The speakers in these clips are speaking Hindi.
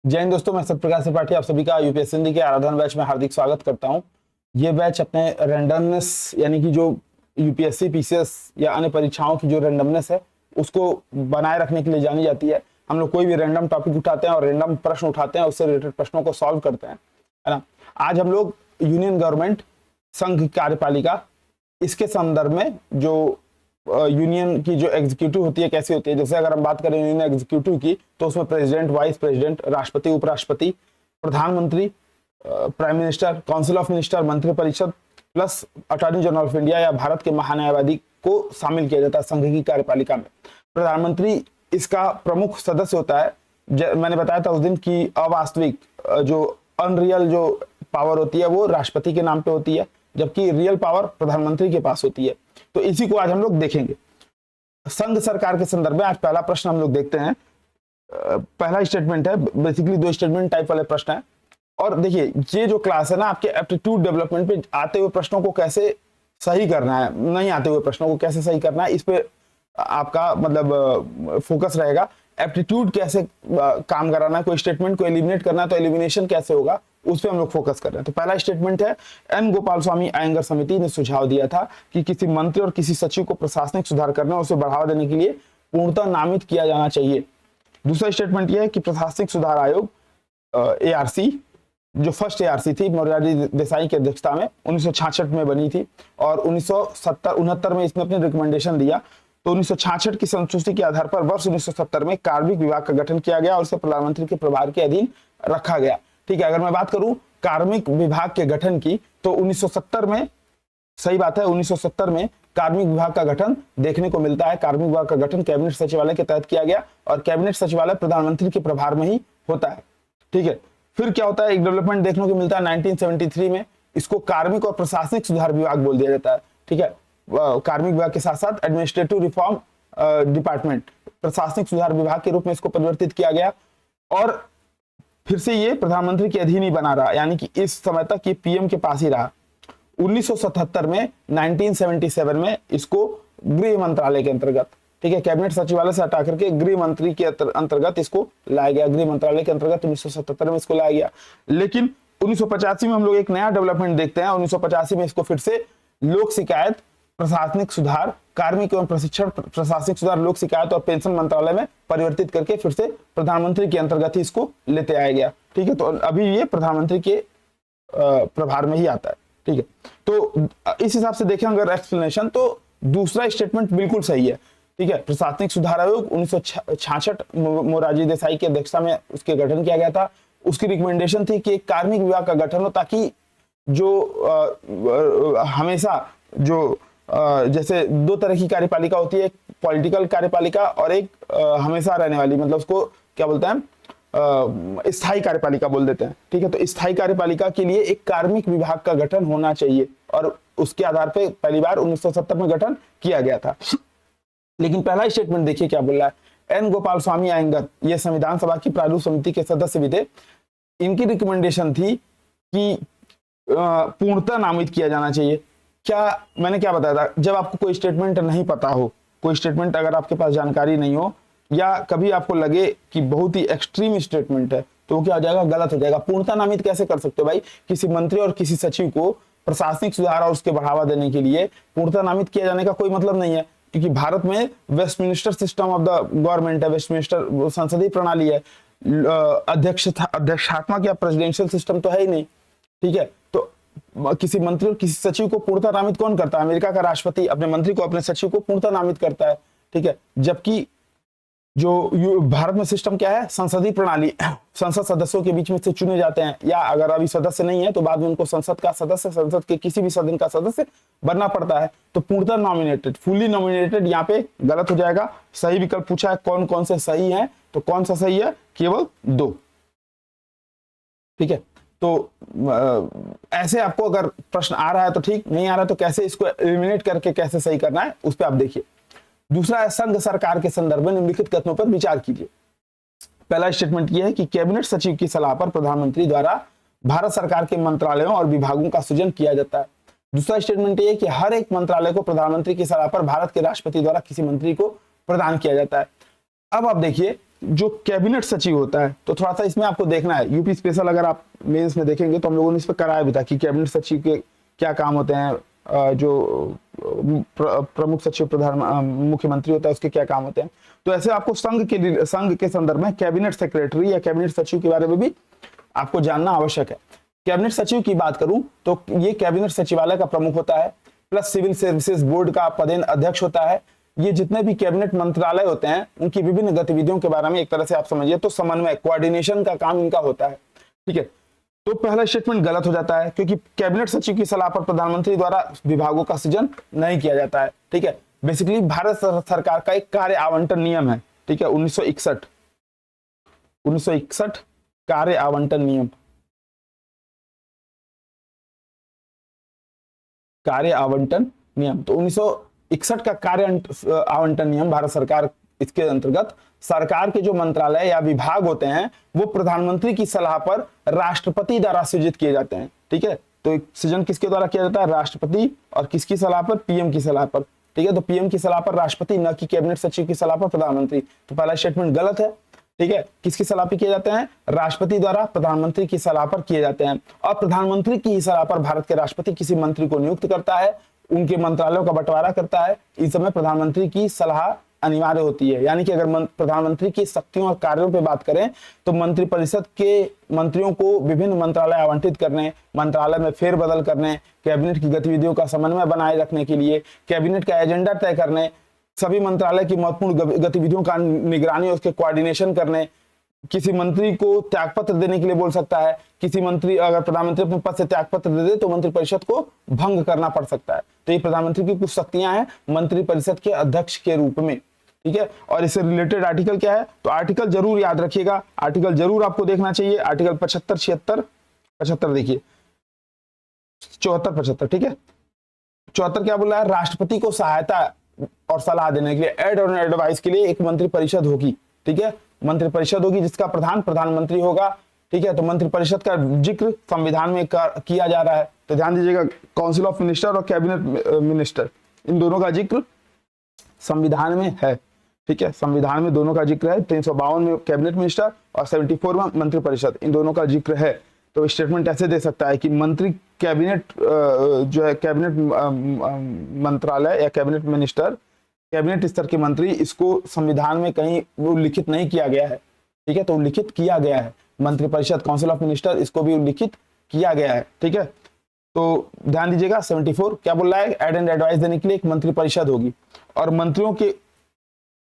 जय हिंद दोस्तों, मैं सत्यप्रकाश त्रिपाठी आप सभी का यूपीएससी हिंदी के आराधना बैच में हार्दिक स्वागत करता हूं। ये बैच अपने रैंडमनेस यानी कि जो यूपीएससी पीसीएस या अन्य परीक्षाओं की जो रैंडमनेस है उसको बनाए रखने के लिए जानी जाती है। हम लोग कोई भी रैंडम टॉपिक उठाते हैं और रैंडम प्रश्न उठाते हैं, उससे रिलेटेड प्रश्नों को सॉल्व करते हैं, है ना। आज हम लोग यूनियन गवर्नमेंट संघ कार्यपालिका इसके संदर्भ में जो यूनियन की जो एग्जीक्यूटिव होती है कैसी होती है। जैसे अगर हम बात करें यूनियन एग्जीक्यूटिव की तो उसमें प्रेसिडेंट, वाइस प्रेसिडेंट, राष्ट्रपति, उपराष्ट्रपति, प्रधानमंत्री, prime minister, council of minister, मंत्रिपरिषद plus attorney general of India या भारत के महान्यायवादी को शामिल किया जाता है संघ की कार्यपालिका में। प्रधानमंत्री इसका प्रमुख सदस्य होता है। मैंने बताया था उस दिन की अवास्तविक जो अनरियल जो पावर होती है वो राष्ट्रपति के नाम पे होती है, जबकि रियल पावर प्रधानमंत्री के पास होती है। तो इसी को आज हम लोग देखेंगे संघ सरकार के संदर्भ में। आज पहला प्रश्न हम लोग देखते हैं। पहला स्टेटमेंट है, बेसिकली दो स्टेटमेंट टाइप वाले प्रश्न है। और देखिए ये जो क्लास है ना, आपके एप्टीट्यूड डेवलपमेंट पे आते हुए प्रश्नों को कैसे सही करना है, नहीं आते हुए प्रश्नों को कैसे सही करना है, इस पे आपका मतलब फोकस रहेगा। एप्टीट्यूड कैसे काम कराना है, कोई स्टेटमेंट को एलिमिनेट करना है तो एलिमिनेशन कैसे होगा, उस पर हम लोग फोकस कर रहे हैं। तो पहला स्टेटमेंट है, एन गोपाल स्वामी अयंगर समिति ने सुझाव दिया था कि किसी मंत्री और किसी सचिव को प्रशासनिक सुधार करने और उसे बढ़ावा देने के लिए पूर्णतः नामित किया जाना चाहिए। दूसरा स्टेटमेंट यह है कि प्रशासनिक सुधार आयोग एआरसी, जो फर्स्ट एआरसी थी मोरारजी देसाई की अध्यक्षता में 1966 में बनी थी और 1969 में इसने अपने रिकमेंडेशन दिया। तो 1966 की संतुष्टि के आधार पर वर्ष 1970 में कार्मिक विभाग का गठन किया गया और इसे प्रधानमंत्री के प्रभार के अधीन रखा गया। ठीक है, अगर मैं बात करूं कार्मिक विभाग के गठन की तो 1970 में, सही बात है, 1970 में कार्मिक विभाग का गठन देखने को मिलता है। कार्मिक विभाग का गठन कैबिनेट सचिवालय के तहत किया गया और कैबिनेट सचिवालय प्रधानमंत्री के प्रभार में ही होता है। ठीक है, फिर क्या होता है, एक डेवलपमेंट देखने को मिलता है 1973 में, इसको कार्मिक और प्रशासनिक सुधार विभाग बोल दिया जाता है। ठीक है, कार्मिक विभाग के साथ साथ एडमिनिस्ट्रेटिव रिफॉर्म डिपार्टमेंट, प्रशासनिक सुधार विभाग के रूप में इसको परिवर्तित किया गया और फिर से ये प्रधानमंत्री के अधीन ही बना रहा, यानी कि इस समय तक ये पीएम के पास ही रहा। 1977 में 1977 में इसको गृह मंत्रालय के अंतर्गत, ठीक है, कैबिनेट सचिवालय से हटा करके गृह मंत्री के अंतर्गत इसको लाया गया, गृह मंत्रालय के अंतर्गत 1977 में इसको लाया गया। लेकिन 1985 में हम लोग एक नया डेवलपमेंट देखते हैं। 1985 में इसको फिर से लोक शिकायत, प्रशासनिक सुधार, कार्मिक एवं प्रशिक्षण, प्रशासनिक सुधार, लोक शिकायत और पेंशन मंत्रालय में परिवर्तित करके फिर से प्रधानमंत्री के अंतर्गत ही इसको लेते आया गया। ठीक है, तो अभी ये प्रधानमंत्री के प्रभार में ही आता है। ठीक है, तो इस हिसाब से देखें अगर एक्सप्लेनेशन, तो दूसरा स्टेटमेंट बिल्कुल सही है। ठीक है, प्रशासनिक सुधार आयोग 1966 मोरारजी देसाई की अध्यक्षता में उसके गठन किया गया था। उसकी रिकमेंडेशन थी कि कार्मिक विभाग का गठन हो ताकि जो हमेशा जो जैसे दो तरह की कार्यपालिका होती है, एक पॉलिटिकल कार्यपालिका और एक हमेशा रहने वाली, मतलब उसको क्या बोलते हैं, स्थायी कार्यपालिका बोल देते हैं। ठीक है, तो स्थायी कार्यपालिका के लिए एक कार्मिक विभाग का गठन होना चाहिए और उसके आधार पे पहली बार 1970 में गठन किया गया था। लेकिन पहला स्टेटमेंट देखिए क्या बोल रहा है, एन गोपाल स्वामी अयंगर, ये संविधान सभा की प्रारूप समिति के सदस्य भी थे। इनकी रिकमेंडेशन थी कि पूर्णतः नामित किया जाना चाहिए। क्या मैंने क्या बताया था, जब आपको कोई स्टेटमेंट नहीं पता हो, कोई स्टेटमेंट अगर आपके पास जानकारी नहीं हो या कभी आपको लगे कि बहुत ही एक्सट्रीम स्टेटमेंट है तो वो क्या हो जाएगा, गलत हो जाएगा। पूर्णतः नामित कैसे कर सकते हो भाई, किसी मंत्री और किसी सचिव को प्रशासनिक सुधार और उसके बढ़ावा देने के लिए पूर्णतः नामित किया जाने का कोई मतलब नहीं है, क्योंकि भारत में Westminster system of the government है, वेस्टमिनिस्टर संसदीय प्रणाली है, अध्यक्षात्मक या प्रेसिडेंशियल सिस्टम तो है ही नहीं। ठीक है, तो किसी मंत्री और किसी सचिव को पूर्णतः नामित कौन करता है, अमेरिका का राष्ट्रपति अपने मंत्री को, अपने सचिव को पूर्णतः नामित करता है। ठीक है, जबकि जो भारत में सिस्टम क्या है, संसदीय प्रणाली, संसद सदस्यों के बीच में से चुने जाते हैं, या अगर अभी सदस्य नहीं है तो बाद में उनको संसद का सदस्य, संसद के किसी भी सदन का सदस्य बनना पड़ता है। तो पूर्णतः नॉमिनेटेड, फुली नॉमिनेटेड यहाँ पे गलत हो जाएगा। सही विकल्प पूछा है कौन कौन से सही है, तो कौन सा सही है, केवल 2। ठीक है, तो ऐसे आपको अगर प्रश्न आ रहा है तो ठीक, नहीं आ रहा है तो कैसे इसको एलिमिनेट करके कैसे सही करना है उस पर आप देखिए। दूसरा है, संघ सरकार के संदर्भ में निम्नलिखित कथनों पर विचार कीजिए। पहला स्टेटमेंट यह है कि कैबिनेट सचिव की सलाह पर प्रधानमंत्री द्वारा भारत सरकार के मंत्रालयों और विभागों का सृजन किया जाता है। दूसरा स्टेटमेंट यह है कि हर एक मंत्रालय को प्रधानमंत्री की सलाह पर भारत के राष्ट्रपति द्वारा किसी मंत्री को प्रदान किया जाता है। अब आप देखिए जो कैबिनेट सचिव होता है, तो थोड़ा सा इसमें आपको देखना है, यूपी स्पेशल अगर आप मेंस में देखेंगे तो हम लोगों ने इस पर कराया भी था कि कैबिनेट सचिव के क्या काम होते हैं, जो प्रमुख सचिव प्रधान मुख्यमंत्री होता है उसके क्या काम होते हैं। तो ऐसे आपको संघ के संदर्भ में कैबिनेट सेक्रेटरी या कैबिनेट सचिव के बारे में भी आपको जानना आवश्यक है। कैबिनेट सचिव की बात करूं तो ये कैबिनेट सचिवालय का प्रमुख होता है, प्लस सिविल सर्विसेज बोर्ड का पदेन अध्यक्ष होता है। ये जितने भी कैबिनेट मंत्रालय होते हैं उनकी विभिन्न गतिविधियों के बारे में एक तरह से आप समझिए तो समन्वय, कोऑर्डिनेशन का काम इनका होता है। ठीक है, तो पहला स्टेटमेंट गलत हो जाता है क्योंकि कैबिनेट सचिव की सलाह पर प्रधानमंत्री द्वारा विभागों का सृजन नहीं किया जाता है। ठीक है, बेसिकली भारत सरकार का एक कार्य आवंटन नियम है। ठीक है, 1961 कार्य आवंटन नियम, कार्य आवंटन नियम। तो 1961 का कार्य आवंटन नियम भारत सरकार, इसके अंतर्गत सरकार के जो मंत्रालय या विभाग होते हैं वो प्रधानमंत्री की सलाह पर राष्ट्रपति द्वारा सृजित किए जाते हैं। ठीक है, तो सृजन किसके द्वारा किया जाता है? राष्ट्रपति। और किसकी सलाह पर? पीएम की सलाह पर। ठीक है, तो पीएम की सलाह पर राष्ट्रपति, न कि कैबिनेट सचिव की सलाह पर प्रधानमंत्री। तो पहला स्टेटमेंट गलत है। ठीक है, किसकी सलाह पर किए जाते हैं? राष्ट्रपति द्वारा प्रधानमंत्री की सलाह पर किए जाते हैं। और प्रधानमंत्री की सलाह पर भारत के राष्ट्रपति किसी मंत्री को नियुक्त करता है, उनके मंत्रालयों का बंटवारा करता है। इस समय प्रधानमंत्री की सलाह अनिवार्य होती है। यानी कि अगर प्रधानमंत्री की शक्तियों और कार्यों पे बात करें तो मंत्रिपरिषद के मंत्रियों को विभिन्न मंत्रालय आवंटित करने, मंत्रालय में फेरबदल करने, कैबिनेट की गतिविधियों का समन्वय बनाए रखने के लिए, कैबिनेट का एजेंडा तय करने, सभी मंत्रालय की महत्वपूर्ण गतिविधियों का निगरानी और उसके कोऑर्डिनेशन करने, किसी मंत्री को त्यागपत्र देने के लिए बोल सकता है। किसी मंत्री, अगर प्रधानमंत्री अपने पद से त्यागपत्र दे दे तो मंत्रिपरिषद को भंग करना पड़ सकता है। तो ये प्रधानमंत्री की कुछ शक्तियां हैं मंत्रिपरिषद के अध्यक्ष के रूप में। ठीक है, और इससे रिलेटेड आर्टिकल क्या है? तो आर्टिकल जरूर याद रखिएगा, आर्टिकल जरूर आपको देखना चाहिए। आर्टिकल 75, 76, 75 देखिए, 74, 75। ठीक है, 74 क्या बोल रहा है? राष्ट्रपति को सहायता और सलाह देने के लिए, एड और एडवाइस के लिए एक मंत्रिपरिषद होगी। ठीक है, मंत्रिपरिषद होगी जिसका प्रधान प्रधानमंत्री होगा। ठीक है, तो मंत्रिपरिषद का जिक्र संविधान में किया जा रहा है। तो ध्यान दीजिएगा, काउंसिल ऑफ मिनिस्टर और कैबिनेट मिनिस्टर, इन दोनों का जिक्र संविधान में है। ठीक है, संविधान में दोनों का जिक्र है। 352 में कैबिनेट मिनिस्टर और 74 में मंत्रिपरिषद, इन दोनों का जिक्र है। तो स्टेटमेंट ऐसे दे सकता है कि मंत्री कैबिनेट जो है कैबिनेट मंत्रालय या कैबिनेट मिनिस्टर, कैबिनेट स्तर के मंत्री, इसको संविधान में कहीं उल्लिखित नहीं किया गया है। ठीक है, तो उल्लिखित किया गया है। मंत्रिपरिषद, काउंसिल ऑफ मिनिस्टर, इसको भी उल्लिखित किया गया है। ठीक है, तो ध्यान दीजिएगा 74 क्या बोल रहा है? एड एंड एडवाइस देने के लिए एक मंत्रिपरिषद होगी। और मंत्रियों के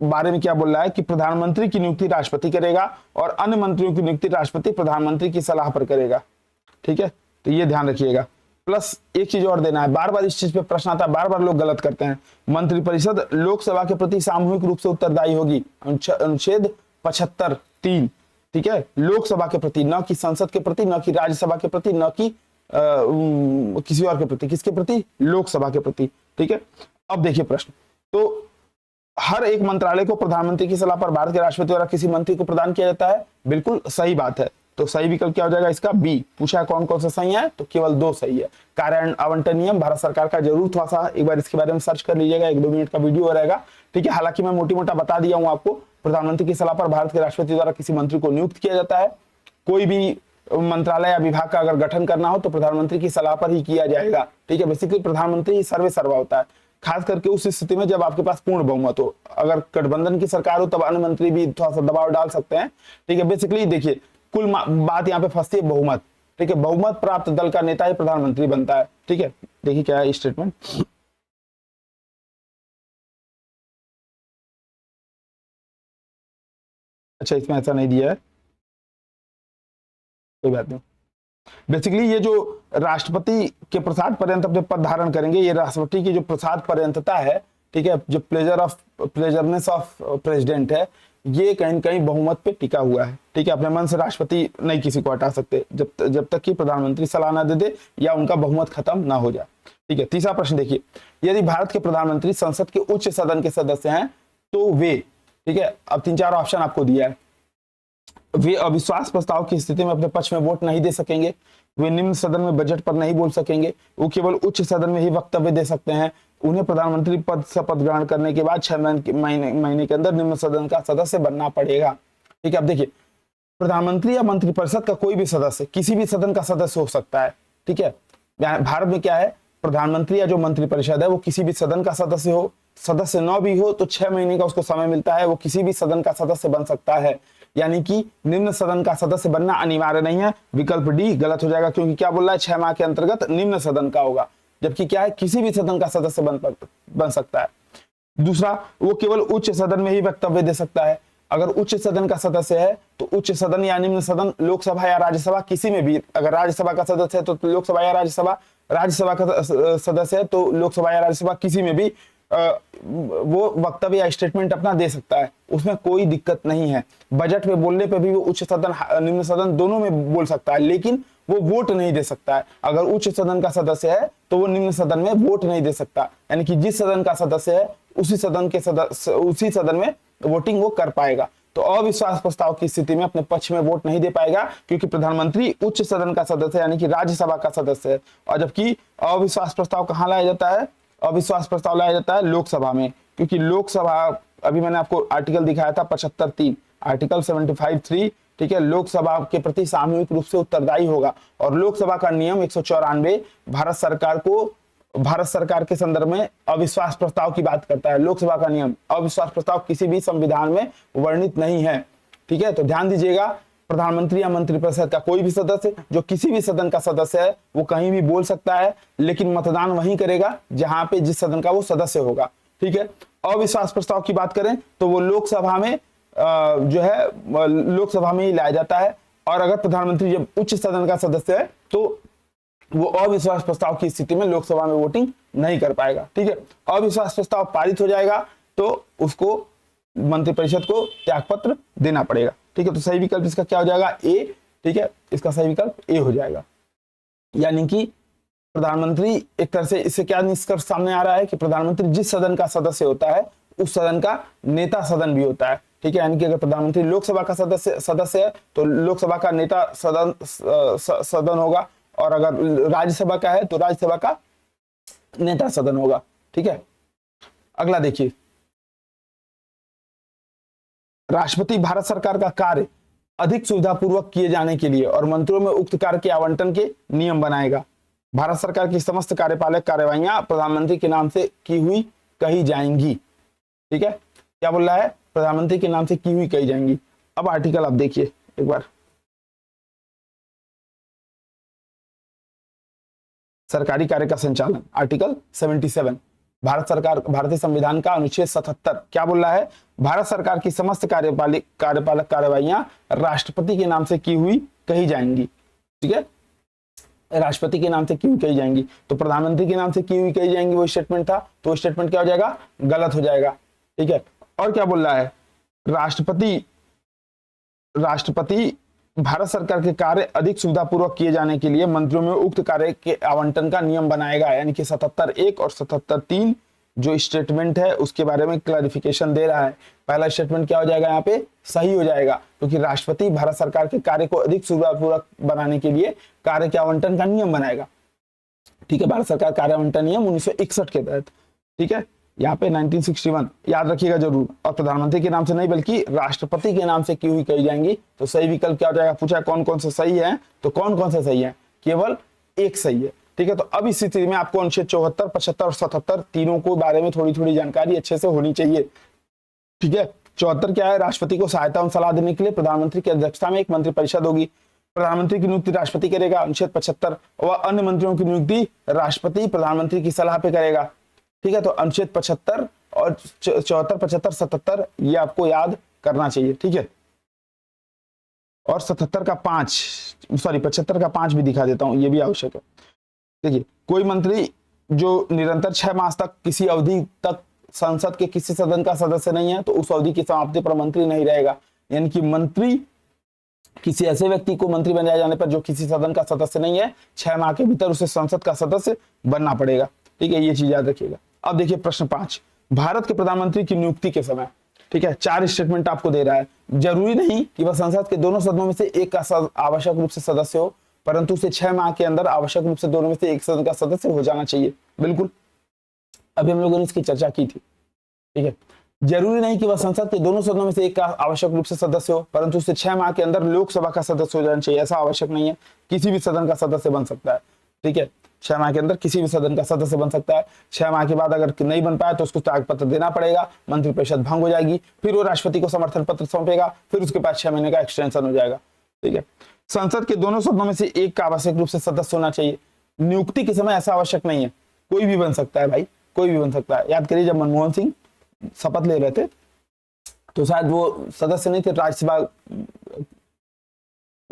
बारे में क्या बोल रहा है कि प्रधानमंत्री की नियुक्ति राष्ट्रपति करेगा और अन्य मंत्रियों की नियुक्ति राष्ट्रपति प्रधानमंत्री की सलाह पर करेगा। ठीक है, तो ये ध्यान रखिएगा। प्लस एक चीज और देना है, बार बार इस चीज पे प्रश्न आता है, बार बार लोग गलत करते हैं। मंत्रिपरिषद लोकसभा के प्रति सामूहिक रूप से उत्तरदायी होगी, अनुच्छेद 75(3). ठीक है, लोकसभा के प्रति, न कि संसद के प्रति, न कि राज्यसभा के प्रति, न कि किसी और के प्रति। किसके प्रति? लोकसभा के प्रति। ठीक है, अब देखिए प्रश्न, तो हर एक मंत्रालय को प्रधानमंत्री की सलाह पर भारत के राष्ट्रपति द्वारा किसी मंत्री को प्रदान किया जाता है। बिल्कुल सही बात है। तो सही विकल्प क्या हो जाएगा इसका? बी। पूछा कौन कौन सा सही है? तो केवल 2 सही है। कार्य आवंटन नियम भारत सरकार का, जरूर थोड़ा सा एक बार इसके बारे में सर्च कर लीजिएगा, 1-2 मिनट का वीडियो रहेगा। ठीक है, हालांकि मैं मोटी मोटा बता दिया हूं आपको। प्रधानमंत्री की सलाह पर भारत के राष्ट्रपति द्वारा किसी मंत्री को नियुक्त किया जाता है। कोई भी मंत्रालय या विभाग का अगर गठन करना हो तो प्रधानमंत्री की सलाह पर ही किया जाएगा। ठीक है, बेसिकली प्रधानमंत्री ही सर्वे सर्वा होता है, खास करके उस स्थिति में जब आपके पास पूर्ण बहुमत हो। अगर गठबंधन की सरकार हो तब अन्य मंत्री भी थोड़ा सा दबाव डाल सकते हैं। ठीक है, बेसिकली देखिए कुल बात यहाँ पे फंसती है बहुमत। ठीक है, बहुमत प्राप्त दल का नेता ही प्रधानमंत्री बनता है। ठीक है, देखिए क्या है स्टेटमेंट। अच्छा, इसमें ऐसा नहीं दिया है, कोई बात नहीं। बेसिकली ये जो राष्ट्रपति के प्रसाद पर्यंत अपने पद धारण करेंगे, ये राष्ट्रपति की जो प्रसाद पर्यंतता है, ठीक है, जो प्लेजरनेस ऑफ प्रेसिडेंट है, ये कहीं न कहीं बहुमत पे टिका हुआ है। ठीक है, अपने मन से राष्ट्रपति नहीं किसी को हटा सकते जब तक कि प्रधानमंत्री सलाह ना दे दे या उनका बहुमत खत्म ना हो जाए। ठीक है, तीसरा प्रश्न देखिए, यदि भारत के प्रधानमंत्री संसद के उच्च सदन के सदस्य हैं तो वे, ठीक है, अब 3-4 ऑप्शन आपको दिया है, वे अविश्वास प्रस्ताव की स्थिति में अपने पक्ष में वोट नहीं दे सकेंगे, वे निम्न सदन में बजट पर नहीं बोल सकेंगे, वो केवल उच्च सदन में ही वक्तव्य दे सकते हैं, उन्हें प्रधानमंत्री पद शपथ ग्रहण करने के बाद 6 महीने के अंदर निम्न सदन का सदस्य बनना पड़ेगा। ठीक है, अब देखिए प्रधानमंत्री या मंत्रिपरिषद का कोई भी सदस्य किसी भी सदन का सदस्य हो सकता है। ठीक है, भारत में क्या है, प्रधानमंत्री या जो मंत्रिपरिषद है वो किसी भी सदन का सदस्य हो, सदस्य न भी हो तो 6 महीने का उसको समय मिलता है, वो किसी भी सदन का सदस्य बन सकता है। यानी कि निम्न सदन का सदस्य बनना अनिवार्य नहीं है। विकल्प डी गलत हो जाएगा, क्योंकि क्या बोल रहा है, 6 माह के अंतर्गत निम्न सदन का होगा, जबकि क्या है, किसी भी सदन का सदस्य बन सकता है। दूसरा, वो केवल उच्च सदन में ही वक्तव्य दे सकता है। अगर उच्च सदन का सदस्य है तो उच्च सदन या निम्न सदन, लोकसभा या राज्यसभा, किसी में भी, अगर राज्यसभा का सदस्य है तो लोकसभा या राज्यसभा, राज्यसभा का सदस्य है तो लोकसभा या राज्यसभा, किसी में भी वो वक्तव्य या स्टेटमेंट अपना दे सकता है, उसमें कोई दिक्कत नहीं है। बजट में बोलने पे भी वो उच्च सदन निम्न सदन दोनों में बोल सकता है, लेकिन वो वोट नहीं दे सकता है। अगर उच्च सदन का सदस्य है तो वो निम्न सदन में वोट नहीं दे सकता, यानी कि जिस सदन का सदस्य है उसी सदन में वोटिंग वो कर पाएगा। तो अविश्वास प्रस्ताव की स्थिति में अपने पक्ष में वोट नहीं दे पाएगा, क्योंकि प्रधानमंत्री उच्च सदन का सदस्य यानी कि राज्यसभा का सदस्य है। और जबकि अविश्वास प्रस्ताव कहाँ लाया जाता है, अविश्वास प्रस्ताव लाया जाता है लोकसभा में, क्योंकि लोकसभा, अभी मैंने आपको आर्टिकल दिखाया था 75(3), आर्टिकल 75(3), ठीक है, लोकसभा के प्रति सामूहिक रूप से उत्तरदायी होगा। और लोकसभा का नियम 194 भारत सरकार के संदर्भ में अविश्वास प्रस्ताव की बात करता है। लोकसभा का नियम, अविश्वास प्रस्ताव किसी भी संविधान में वर्णित नहीं है। ठीक है, तो ध्यान दीजिएगा, प्रधानमंत्री या मंत्रिपरिषद का कोई भी सदस्य जो किसी भी सदन का सदस्य है वो कहीं भी बोल सकता है, लेकिन मतदान वहीं करेगा जहां पे जिस सदन का वो सदस्य होगा। ठीक है, अविश्वास प्रस्ताव की बात करें तो वो लोकसभा में जो है लोकसभा में ही लाया जाता है। और अगर प्रधानमंत्री जब उच्च सदन का सदस्य है तो वो अविश्वास प्रस्ताव की स्थिति में लोकसभा में वोटिंग नहीं कर पाएगा। ठीक है, अविश्वास प्रस्ताव पारित हो जाएगा तो उसको मंत्रिपरिषद को त्यागपत्र देना पड़ेगा। ठीक है, तो सही विकल्प इसका क्या हो जाएगा, ए। ठीक है, इसका सही विकल्प ए हो जाएगा। यानी कि प्रधानमंत्री, एक तरह से इससे क्या निष्कर्ष सामने आ रहा है कि प्रधानमंत्री जिस सदन का सदस्य होता है उस सदन का नेता सदन भी होता है। ठीक है, यानी कि अगर प्रधानमंत्री लोकसभा का सदस्य है तो लोकसभा का नेता सदन होगा, और अगर राज्यसभा का है तो राज्यसभा का नेता सदन होगा। ठीक है, अगला देखिए, राष्ट्रपति भारत सरकार का कार्य अधिक सुविधापूर्वक किए जाने के लिए और मंत्रियों में उक्त कार्य के आवंटन के नियम बनाएगा। भारत सरकार की समस्त कार्यपालक कार्यवाहियां प्रधानमंत्री के नाम से की हुई कही जाएंगी। ठीक है, क्या बोल रहा है, प्रधानमंत्री के नाम से की हुई कही जाएंगी। अब आर्टिकल आप देखिए एक बार, सरकारी कार्य का संचालन, आर्टिकल 77, भारतीय संविधान का अनुच्छेद 77 क्या बोल रहा है, भारत सरकार की समस्त कार्यपालक कार्यवाहियां राष्ट्रपति के नाम से की हुई कही जाएंगी। ठीक है, राष्ट्रपति के नाम से की हुई कही जाएंगी, तो प्रधानमंत्री के नाम से की हुई कही जाएंगी वो स्टेटमेंट था, तो स्टेटमेंट क्या हो जाएगा, गलत हो जाएगा। ठीक है, और क्या बोल रहा है, राष्ट्रपति भारत सरकार के कार्य अधिक सुविधापूर्वक किए जाने के लिए मंत्रियों में उक्त कार्य के आवंटन का नियम बनाएगा। यानी कि 77(1) और 77(3) जो स्टेटमेंट है उसके बारे में क्लैरिफिकेशन दे रहा है। पहला स्टेटमेंट क्या हो जाएगा, यहाँ पे सही हो जाएगा, क्योंकि राष्ट्रपति भारत सरकार के कार्य को अधिक सुविधापूर्वक बनाने के लिए कार्य के आवंटन का नियम बनाएगा। ठीक है, भारत सरकार कार्य आवंटन नियम 1961 के तहत। ठीक है, यहाँ पे 1961 याद रखिएगा जरूर, और प्रधानमंत्री के नाम से नहीं बल्कि राष्ट्रपति के नाम से की हुई कही जाएंगी। तो सही विकल्प क्या हो जाएगा, पूछा कौन कौन से सही है, तो कौन कौन से सही है, केवल एक सही है। ठीक है, तो अब इस स्थिति में आपको अनुच्छेद 74, 75 और 77 तीनों को बारे में थोड़ी थोड़ी जानकारी अच्छे से होनी चाहिए। ठीक है, 74 क्या है, राष्ट्रपति को सहायता एवं सलाह देने के लिए प्रधानमंत्री की अध्यक्षता में एक मंत्रिपरिषद होगी, प्रधानमंत्री की नियुक्ति राष्ट्रपति करेगा। अनुच्छेद 75, वह अन्य मंत्रियों की नियुक्ति राष्ट्रपति प्रधानमंत्री की सलाह पे करेगा। ठीक है, तो अनुच्छेद 75 और 74, 75, 77 ये आपको याद करना चाहिए। ठीक है, और 75 का 5 भी दिखा देता हूं, ये भी आवश्यक है। देखिए, कोई मंत्री जो निरंतर 6 मास तक किसी अवधि तक संसद के किसी सदन का सदस्य नहीं है तो उस अवधि की समाप्ति पर मंत्री नहीं रहेगा। यानी कि मंत्री, किसी ऐसे व्यक्ति को मंत्री बनाए जाने पर जो किसी सदन का सदस्य नहीं है, 6 माह के भीतर उसे संसद का सदस्य बनना पड़ेगा। ठीक है, ये चीज याद रखिएगा। अब देखिए प्रश्न 5, भारत के प्रधानमंत्री की नियुक्ति के समय, ठीक है, 4 स्टेटमेंट आपको दे रहा है। जरूरी नहीं कि वह संसद के दोनों सदनों में से एक का आवश्यक रूप से सदस्य हो, परंतु उसे 6 माह के अंदर आवश्यक रूप से दोनों में से एक सदन का सदस्य हो जाना चाहिए। बिल्कुल। अभी हम लोगों ने इसकी चर्चा की थी। ठीक है, जरूरी नहीं कि वह संसद के दोनों सदनों में से एक का आवश्यक रूप से सदस्य हो, परंतु उसे 6 माह के अंदर लोकसभा का सदस्य हो जाना चाहिए, ऐसा आवश्यक नहीं है। किसी भी सदन का सदस्य बन सकता है। ठीक है, 6 माह के अंदर किसी भी सदन का सदस्य बन सकता है। 6 माह के बाद अगर नहीं बन पाया तो उसको त्यागपत्र देना पड़ेगा, मंत्रिपरिषद भंग हो जाएगी, फिर वो राष्ट्रपति को समर्थन पत्र सौंपेगा, फिर उसके बाद 6 महीने का एक्सटेंशन हो जाएगा। ठीक है, संसद के दोनों सदनों में से एक का आवश्यक रूप से सदस्य होना चाहिए। नियुक्ति के समय ऐसा आवश्यक नहीं है, कोई भी बन सकता है भाई, कोई भी बन सकता है। याद करिए जब मनमोहन सिंह शपथ ले रहे थे तो शायद वो सदस्य नहीं थे, राज्यसभा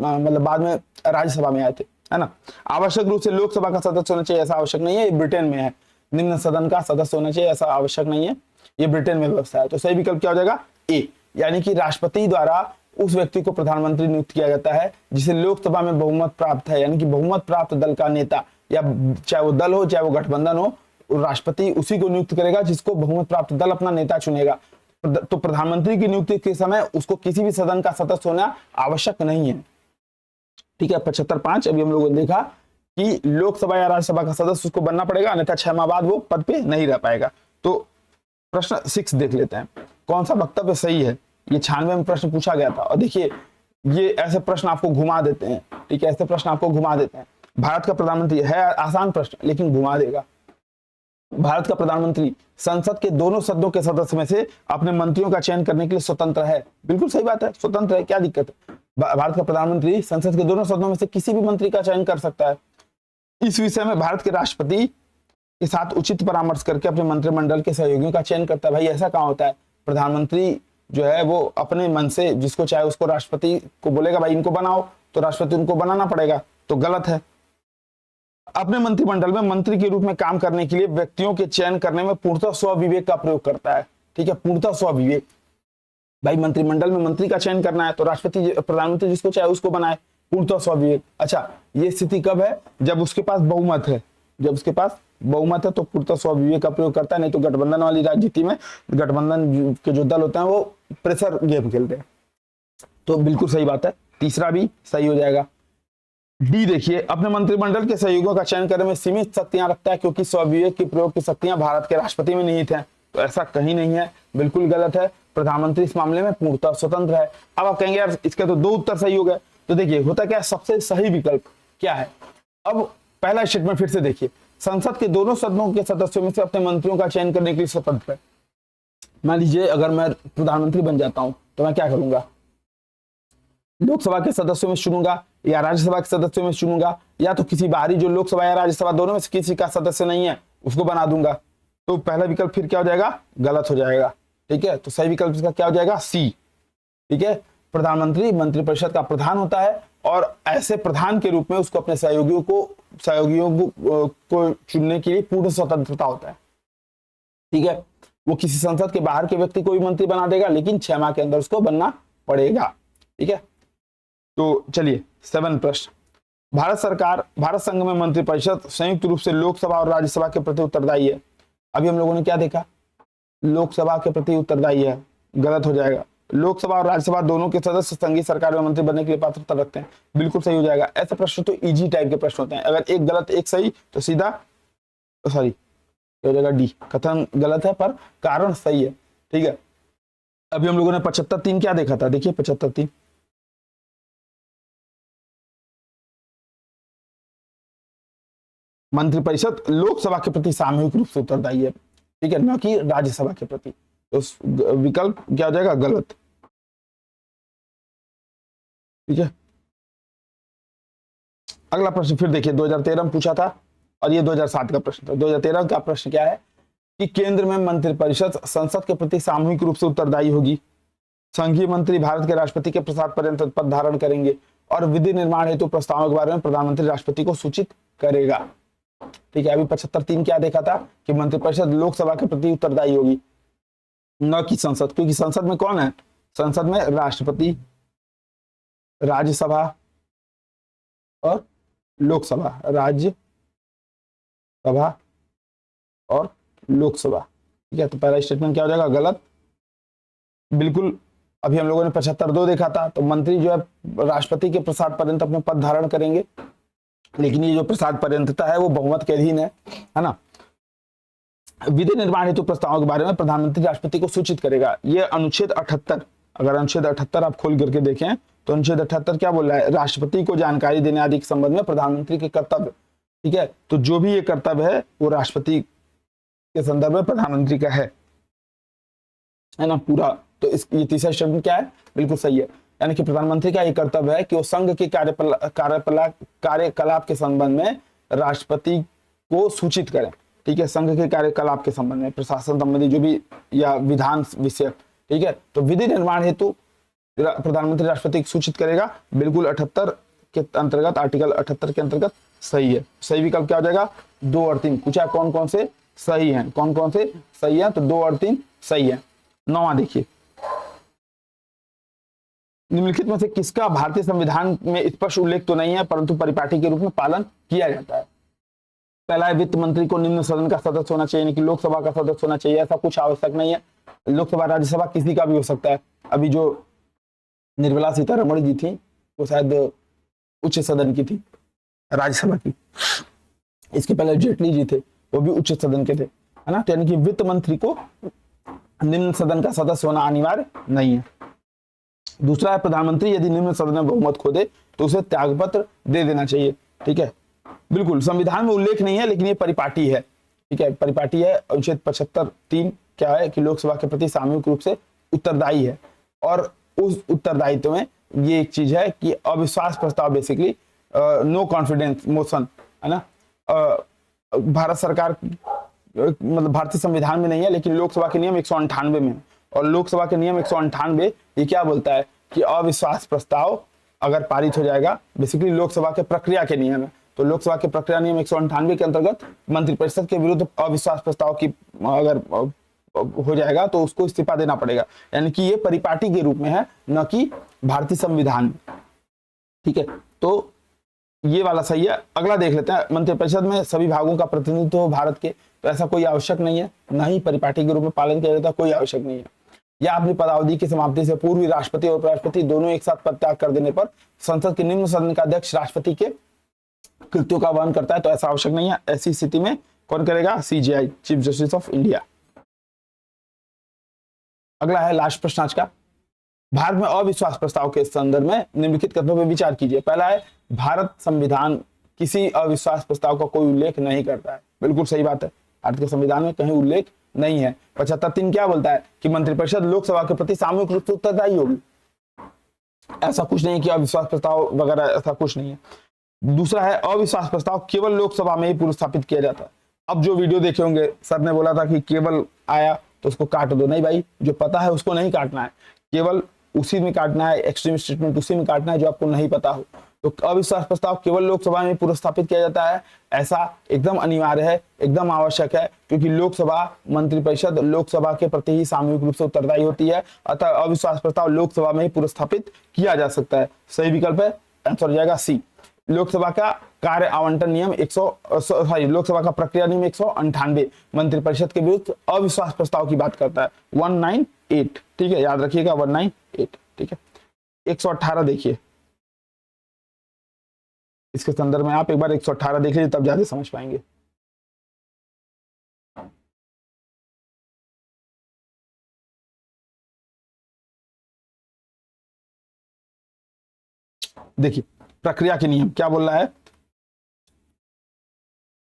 मतलब बाद में राज्यसभा में आए थे, है ना। आवश्यक रूप से लोकसभा का सदस्य होना चाहिए, ऐसा आवश्यक नहीं है, ये ब्रिटेन में है। निम्न सदन का सदस्य होना चाहिए, ऐसा आवश्यक नहीं है, ये ब्रिटेन में व्यवस्था है। तो सही विकल्प क्या हो जाएगा? ए, यानी कि राष्ट्रपति द्वारा उस व्यक्ति को प्रधानमंत्री नियुक्त किया जाता है जिसे लोकसभा में बहुमत प्राप्त है, यानी कि बहुमत प्राप्त दल का नेता, या चाहे वो दल हो चाहे वो गठबंधन हो, राष्ट्रपति उसी को नियुक्त करेगा जिसको बहुमत प्राप्त दल अपना नेता चुनेगा। तो प्रधानमंत्री की नियुक्ति के समय उसको किसी भी सदन का सदस्य होना आवश्यक नहीं है। ठीक है, 75.5 अभी हम लोगों ने देखा कि लोकसभा या राज्यसभा का सदस्य उसको बनना पड़ेगा, अन्यथा 6 माह बाद वो पद पे नहीं रह पाएगा। तो प्रश्न 6 देख लेते हैं, कौन सा वक्तव्य सही है। ये 96 में प्रश्न पूछा गया था, और देखिए ये ऐसे प्रश्न आपको घुमा देते हैं। ठीक है, ऐसे प्रश्न आपको घुमा देते हैं। भारत का प्रधानमंत्री है आसान प्रश्न लेकिन घुमा देगा। भारत का प्रधानमंत्री संसद के दोनों सदनों के सदस्य में से अपने मंत्रियों का चयन करने के लिए स्वतंत्र है। बिल्कुल सही बात है, स्वतंत्र है, क्या दिक्कत है। भारत का प्रधानमंत्री संसद के दोनों सदनों में से किसी भी मंत्री का चयन कर सकता है। इस विषय में भारत के राष्ट्रपति के साथ उचित परामर्श करके अपने मंत्रिमंडल के सहयोगियों का चयन करता है। भाई ऐसा कहाँ होता है, प्रधानमंत्री जो है वो अपने मन से जिसको चाहे उसको राष्ट्रपति को बोलेगा भाई इनको बनाओ, तो राष्ट्रपति उनको बनाना पड़ेगा, तो गलत है। अपने मंत्रिमंडल में मंत्री के रूप में काम करने के लिए व्यक्तियों के चयन करने में पूर्णतः स्वविवेक का प्रयोग करता है। ठीक है, पूर्णतः स्वविवेक। भाई मंत्रिमंडल में मंत्री का चयन करना है तो राष्ट्रपति प्रधानमंत्री जिसको चाहे उसको बनाए, पूर्णतः स्वविवेक। अच्छा, ये स्थिति कब है? जब उसके पास बहुमत है। जब उसके पास बहुमत है तो पूर्णतः स्वविवेक का प्रयोग करता है, नहीं तो गठबंधन वाली राजनीति में गठबंधन के जो दल होते हैं वो प्रेशर गेम खेलते हैं। तो बिल्कुल सही बात है, तीसरा भी सही हो जाएगा। डी देखिए, अपने मंत्रिमंडल के सहयोगियों का चयन करने में सीमित शक्तियां रखता है क्योंकि स्वविवेक की प्रयोग की शक्तियां भारत के राष्ट्रपति में निहित हैं। तो ऐसा कहीं नहीं है, बिल्कुल गलत है। प्रधानमंत्री इस मामले में पूर्णतः स्वतंत्र है। अब आप कहेंगे यार इसके तो 2 उत्तर सही हो गए, तो देखिए होता क्या है, सबसे सही विकल्प क्या है। अब पहला स्टेटमेंट फिर से देखिए, संसद के दोनों सदनों के सदस्यों में से अपने मंत्रियों का चयन करने के लिए स्वतंत्र है। मान लीजिए अगर मैं प्रधानमंत्री बन जाता हूं तो मैं क्या करूंगा, लोकसभा के सदस्यों में चुनूंगा या राज्यसभा के सदस्यों में चुनूंगा, या तो किसी बाहरी जो लोकसभा या राज्यसभा दोनों में से किसी का सदस्य नहीं है उसको बना दूंगा। तो पहला विकल्प फिर क्या हो जाएगा, गलत हो जाएगा। ठीक है, तो सही विकल्प इसका क्या हो जाएगा, सी। ठीक है, प्रधानमंत्री मंत्रिपरिषद का प्रधान होता है और ऐसे प्रधान के रूप में उसको अपने सहयोगियों को चुनने के लिए पूर्ण स्वतंत्रता होता है। ठीक है, वो किसी संसद के बाहर के व्यक्ति को भी मंत्री बना देगा लेकिन 6 माह के अंदर उसको बनना पड़ेगा। ठीक है, तो चलिए 7 प्रश्न। भारत संघ में मंत्रिपरिषद संयुक्त रूप से लोकसभा और राज्यसभा के प्रति उत्तरदायी है। अभी हम लोगों ने क्या देखा, लोकसभा के प्रति उत्तरदायी है, गलत हो जाएगा। लोकसभा और राज्यसभा दोनों के सदस्य संघीय सरकार में मंत्री बनने के लिए पात्रता रखते हैं, बिल्कुल सही हो जाएगा। ऐसे प्रश्न तो इजी टाइप के प्रश्न होते हैं, अगर एक गलत एक सही तो सीधा सॉरी हो जाएगा डी। कथन गलत है पर कारण सही है। ठीक है, अभी हम लोगों ने 75.3 क्या देखा था, देखिए 75.3, मंत्रिपरिषद लोकसभा के प्रति सामूहिक रूप से उत्तरदायी है। ठीक है, न कि राज्यसभा के प्रति। तो विकल्प क्या हो जाएगा, गलत। ठीक है, अगला प्रश्न फिर देखिए 2013 में पूछा था और ये 2007 का प्रश्न था। 2013 का प्रश्न क्या है कि केंद्र में मंत्रिपरिषद संसद के प्रति सामूहिक रूप से उत्तरदायी होगी। संघीय मंत्री भारत के राष्ट्रपति के प्रसाद पर्यंत पद धारण करेंगे और विधि निर्माण हेतु प्रस्तावों के बारे में प्रधानमंत्री राष्ट्रपति को सूचित करेगा। ठीक है, अभी 75.3 क्या देखा था कि मंत्रिपरिषद लोकसभा के प्रति उत्तरदायी होगी, न कि संसद, क्योंकि संसद में कौन है, संसद में राष्ट्रपति, राज्यसभा और लोकसभा, राज्यसभा और लोकसभा। ठीक है, तो पहला स्टेटमेंट क्या हो जाएगा, गलत, बिल्कुल। अभी हम लोगों ने 75.2 देखा था, तो मंत्री जो है राष्ट्रपति के प्रसाद पर्यंत अपने पद धारण करेंगे, लेकिन ये जो प्रसाद पर्यंतता है वो बहुमत के अधीन है ना। विधि निर्माण हेतु प्रस्तावों के बारे में प्रधानमंत्री राष्ट्रपति को सूचित करेगा। ये अनुच्छेद 78, अगर अनुच्छेद 78 आप खोल करके देखें तो अनुच्छेद 78 क्या बोल रहा है, राष्ट्रपति को जानकारी देने आदि के संबंध में प्रधानमंत्री के कर्तव्य, ठीक है। तो जो भी ये कर्तव्य है वो राष्ट्रपति के संदर्भ में प्रधानमंत्री का है ना पूरा। तो इस ये तीसरा स्टेटमेंट क्या है, बिल्कुल सही है। यानी कि प्रधानमंत्री का ये कर्तव्य है कि वो संघ के कार्यकलाप के संबंध में राष्ट्रपति को सूचित करें, ठीक है। संघ के कार्यकलाप के संबंध में, प्रशासन संबंधी जो भी या विधान विषयक, ठीक है। तो विधि निर्माण हेतु प्रधानमंत्री राष्ट्रपति को सूचित करेगा, बिल्कुल 78 के अंतर्गत, आर्टिकल 78 के अंतर्गत सही है। सही विकल्प क्या हो जाएगा, 2 और 3। पूछा कौन कौन से सही हैं, कौन कौन से सही है, तो 2 और 3 सही है। 9वां देखिए, निम्नलिखित में से किसका भारतीय संविधान में स्पष्ट उल्लेख तो नहीं है परंतु परिपाटी के रूप में पालन किया जाता है। पहला है वित्त मंत्री को निम्न सदन का सदस्य होना चाहिए, यानी कि लोकसभा का सदस्य होना चाहिए, ऐसा कुछ आवश्यक नहीं है। लोकसभा राज्यसभा किसी का भी हो सकता है। अभी जो निर्मला सीतारमण जी थी वो शायद उच्च सदन की थी, राज्यसभा की। इसके पहले जेटली जी थे, वो भी उच्च सदन के थे, है ना। तो यानी कि वित्त मंत्री को निम्न सदन का सदस्य होना अनिवार्य नहीं है। दूसरा है प्रधानमंत्री यदि निम्न सदन में बहुमत खो दे तो उसे त्यागपत्र दे देना चाहिए, ठीक है। बिल्कुल संविधान में उल्लेख नहीं है लेकिन ये परिपाटी है, ठीक है। परिपाटी है, अनुच्छेद 75(3) क्या है कि लोकसभा के प्रति सामूहिक रूप से उत्तरदायी है। और उस उत्तरदायित्व में ये एक चीज है कि अविश्वास प्रस्ताव बेसिकली नो कॉन्फिडेंस मोशन, है ना। भारत सरकार मतलब भारतीय संविधान में नहीं है लेकिन लोकसभा के नियम 198 में है। और लोकसभा के नियम 198 ये क्या बोलता है कि अविश्वास प्रस्ताव अगर पारित हो जाएगा, बेसिकली लोकसभा के प्रक्रिया के नियम है, तो लोकसभा के प्रक्रिया नियम 198 के अंतर्गत मंत्रिपरिषद के विरुद्ध अविश्वास प्रस्ताव की अगर हो जाएगा तो उसको इस्तीफा देना पड़ेगा। यानी कि ये परिपाटी के रूप में है, न कि भारतीय संविधान में, ठीक है। तो ये वाला सही है। अगला देख लेते हैं, मंत्रिपरिषद में सभी भागों का प्रतिनिधित्व हो भारत के, तो ऐसा कोई आवश्यक नहीं है, न ही परिपाटी के रूप में पालन किया जाता, कोई आवश्यक नहीं है। या अपनी पदावधि की समाप्ति से पूर्व राष्ट्रपति और उपराष्ट्रपति दोनों एक साथ पदत्याग कर देने पर संसद के निम्न सदन का अध्यक्ष राष्ट्रपति के कृत्यों का वहन करता है, तो ऐसा आवश्यक नहीं है। ऐसी स्थिति में कौन करेगा, CJI, chief justice of India. अगला है लास्ट प्रश्न आज का, भारत में अविश्वास प्रस्ताव के संदर्भ में निम्नलिखित कथनों पर विचार कीजिए। पहला है भारत संविधान किसी अविश्वास प्रस्ताव का कोई उल्लेख नहीं करता है, बिल्कुल सही बात है, भारत के संविधान में कहीं उल्लेख नहीं है। 75(3) क्या बोलता है कि मंत्रिपरिषद लोकसभा के प्रति सामूहिक रूप से उत्तरदायी होगी, ऐसा कुछ नहीं है कि अविश्वास प्रस्ताव वगैरह, ऐसा कुछ नहीं है। दूसरा है अविश्वास प्रस्ताव केवल लोकसभा में ही पुरस्कृत किया जाता है। अब जो वीडियो देखे होंगे, सर ने बोला था कि केवल आया तो उसको काट दो, नहीं भाई, जो पता है उसको नहीं काटना है, केवल उसी में काटना है, एक्सट्रीम स्टेटमेंट उसी में काटना है जो आपको नहीं पता हो। तो अविश्वास प्रस्ताव केवल लोकसभा में पुरस्कृत किया जाता है, ऐसा एकदम अनिवार्य है, एकदम आवश्यक है, क्योंकि लोकसभा मंत्रिपरिषद लोकसभा के प्रति ही सामूहिक रूप से उत्तरदायी होती है, अतः अविश्वास प्रस्ताव लोकसभा में ही पुरस्कृत किया जा सकता है। सही विकल्प है, आंसर हो जाएगा C। लोकसभा का कार्य आवंटन नियम लोकसभा का प्रक्रिया नियम 198 मंत्रिपरिषद के विरुद्ध अविश्वास प्रस्ताव की बात करता है, 198, ठीक है, याद रखिएगा 198, ठीक है। 118 देखिए, इसके संदर्भ में आप एक बार 118 देख लीजिए, तब ज्यादा समझ पाएंगे। देखिए प्रक्रिया के नियम क्या बोल रहा है,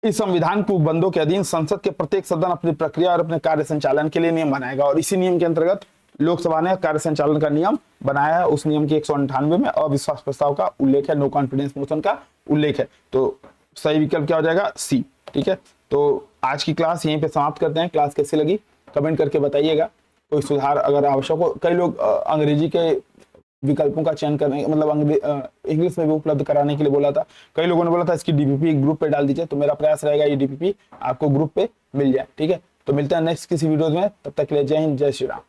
इस संविधान के उपबंधों के अधीन संसद के प्रत्येक सदन अपनी प्रक्रिया और अपने कार्य संचालन के लिए नियम बनाएगा, और इसी नियम के अंतर्गत लोकसभा ने कार्य संचालन का नियम बनाया है। उस नियम के 198 में अविश्वास प्रस्ताव का उल्लेख है, नो कॉन्फिडेंस मोशन का उल्लेख है, तो सही विकल्प क्या हो जाएगा, C, ठीक है। तो आज की क्लास यहीं पे समाप्त करते हैं। क्लास कैसी लगी कमेंट करके बताइएगा, कोई सुधार अगर आवश्यक हो। कई लोग अंग्रेजी के विकल्पों का चयन करने, मतलब इंग्लिश में भी उपलब्ध कराने के लिए बोला था। कई लोगों ने बोला था इसकी DPP ग्रुप पे डाल दीजिए, तो मेरा प्रयास रहेगा ये DPP आपको ग्रुप पे मिल जाए, ठीक है। तो मिलते हैं नेक्स्ट किसी वीडियो में, तब तक के लिए जय हिंद, जय श्री राम।